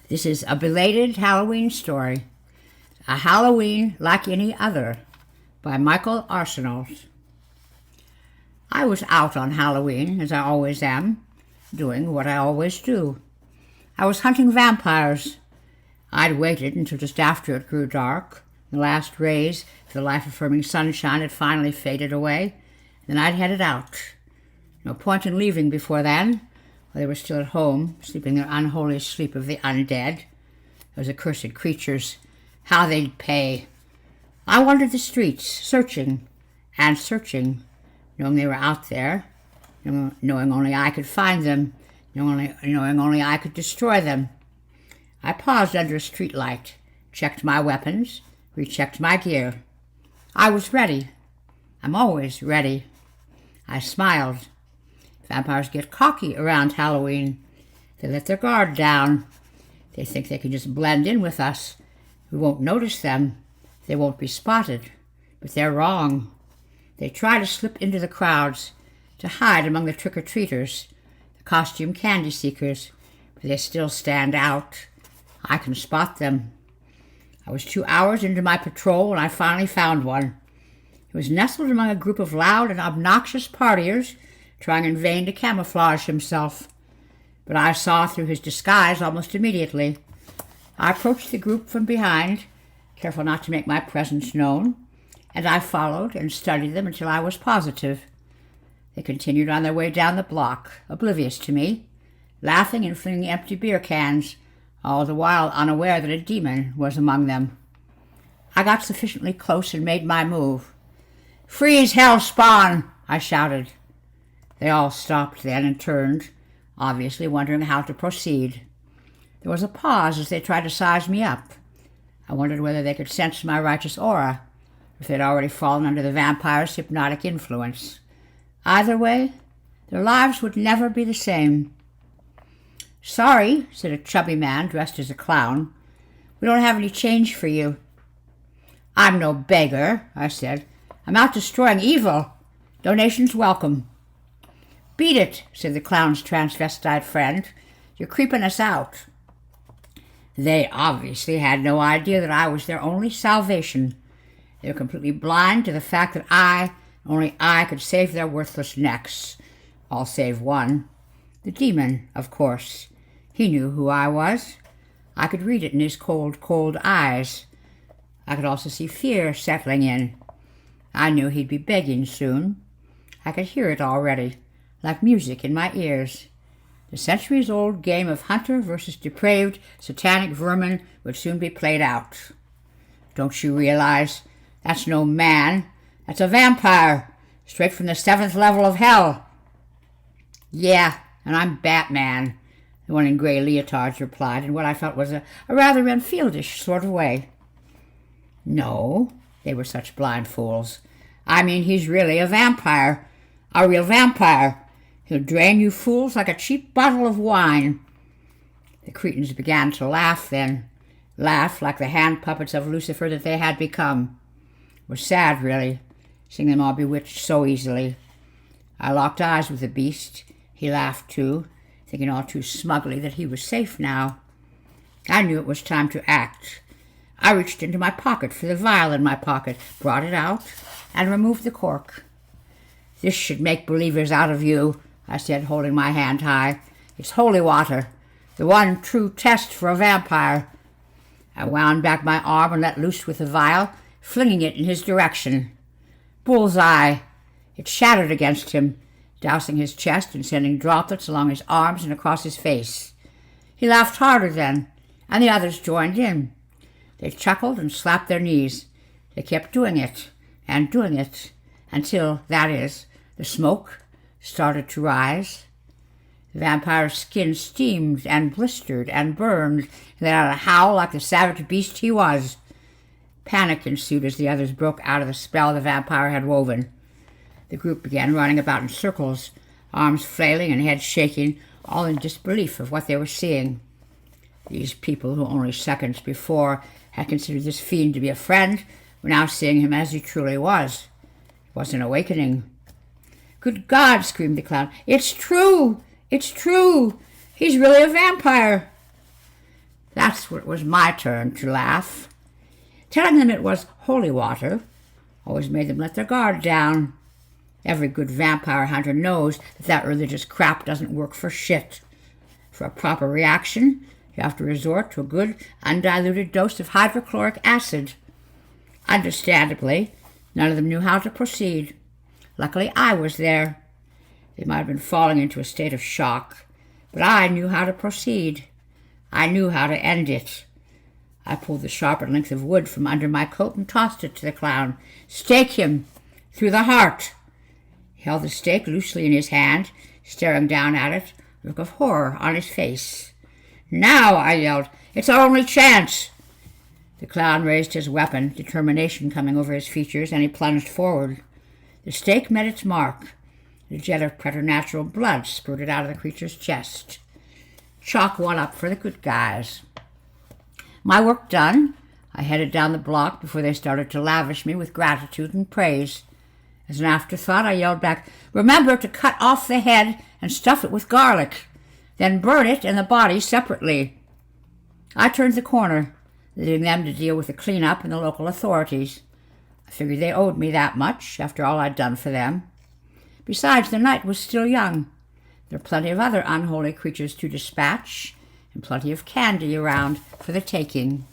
This is a belated Halloween story, A Halloween Like Any Other, by Michael Arsenault. I was out on Halloween, as I always am, doing what I always do. I was hunting vampires. I'd waited until just after it grew dark. The last rays of the life-affirming sunshine had finally faded away. Then I'd headed out. No point in leaving before then, while they were still at home, sleeping their unholy sleep of the undead. Those accursed creatures, how they'd pay. I wandered the streets, searching and searching, knowing they were out there, knowing only I could find them, knowing only I could destroy them. I paused under a streetlight, checked my weapons, rechecked my gear. I was ready. I'm always ready. I smiled. Vampires get cocky around Halloween. They let their guard down. They think they can just blend in with us. We won't notice them. They won't be spotted. But they're wrong. They try to slip into the crowds, to hide among the trick-or-treaters, the costume candy seekers, but they still stand out. I can spot them. I was 2 hours into my patrol when I finally found one. He was nestled among a group of loud and obnoxious partiers, trying in vain to camouflage himself. But I saw through his disguise almost immediately. I approached the group from behind, careful not to make my presence known, and I followed and studied them until I was positive. They continued on their way down the block, oblivious to me, laughing and flinging empty beer cans, all the while unaware that a demon was among them. I got sufficiently close and made my move. "Freeze, hell spawn!" I shouted. They all stopped then and turned, obviously wondering how to proceed. There was a pause as they tried to size me up. I wondered whether they could sense my righteous aura, or if they'd already fallen under the vampire's hypnotic influence. Either way, their lives would never be the same. "Sorry," said a chubby man dressed as a clown. "We don't have any change for you." "I'm no beggar," I said. "I'm out destroying evil. Donations welcome." "Beat it," said the clown's transvestite friend. "You're creeping us out." They obviously had no idea that I was their only salvation. They were completely blind to the fact that only I could save their worthless necks. All save one. The demon, of course. He knew who I was. I could read it in his cold, cold eyes. I could also see fear settling in. I knew he'd be begging soon. I could hear it already, like music in my ears. The centuries-old game of hunter versus depraved, satanic vermin would soon be played out. "Don't you realize? That's no man. That's a vampire, straight from the 7th level of hell." "Yeah, and I'm Batman," the one in gray leotards replied, in what I felt was a rather Renfieldish sort of way. "No, they were such blind fools. I mean, he's really a vampire, a real vampire. He'll drain you fools like a cheap bottle of wine." The cretins began to laugh then, laugh like the hand puppets of Lucifer that they had become. It was sad, really, seeing them all bewitched so easily. I locked eyes with the beast. He laughed too, thinking all too smugly that he was safe now. I knew it was time to act. I reached into my pocket for the vial in my pocket, brought it out, and removed the cork. "This should make believers out of you," I said, holding my hand high. "It's holy water, the one true test for a vampire." I wound back my arm and let loose with the vial, flinging it in his direction. Bullseye! It shattered against him, dousing his chest and sending droplets along his arms and across his face. He laughed harder then, and the others joined in. They chuckled and slapped their knees. They kept doing it, until, that is, the smoke started to rise. The vampire's skin steamed and blistered and burned, and let out a howl like the savage beast he was. Panic ensued as the others broke out of the spell the vampire had woven. The group began running about in circles, arms flailing and heads shaking, all in disbelief of what they were seeing. These people who only seconds before had considered this fiend to be a friend were now seeing him as he truly was. It was an awakening. "Good God!" screamed the clown. "It's true! It's true! He's really a vampire!" that's when it was my turn to laugh. Telling them it was holy water always made them let their guard down. Every good vampire hunter knows that religious crap doesn't work for shit. For a proper reaction, you have to resort to a good, undiluted dose of hydrochloric acid. Understandably, none of them knew how to proceed. Luckily, I was there. They might have been falling into a state of shock, but I knew how to proceed. I knew how to end it. I pulled the sharpened length of wood from under my coat and tossed it to the clown. "Stake him through the heart." He held the stake loosely in his hand, staring down at it, a look of horror on his face. "Now," I yelled, "it's our only chance." The clown raised his weapon, determination coming over his features, and he plunged forward. The stake met its mark. A jet of preternatural blood spurted out of the creature's chest. Chalk one up for the good guys. My work done, I headed down the block before they started to lavish me with gratitude and praise. As an afterthought, I yelled back, "Remember to cut off the head and stuff it with garlic, then burn it and the body separately." I turned the corner, leaving them to deal with the cleanup and the local authorities. I figured they owed me that much after all I'd done for them. Besides, the night was still young. There were plenty of other unholy creatures to dispatch, and plenty of candy around for the taking.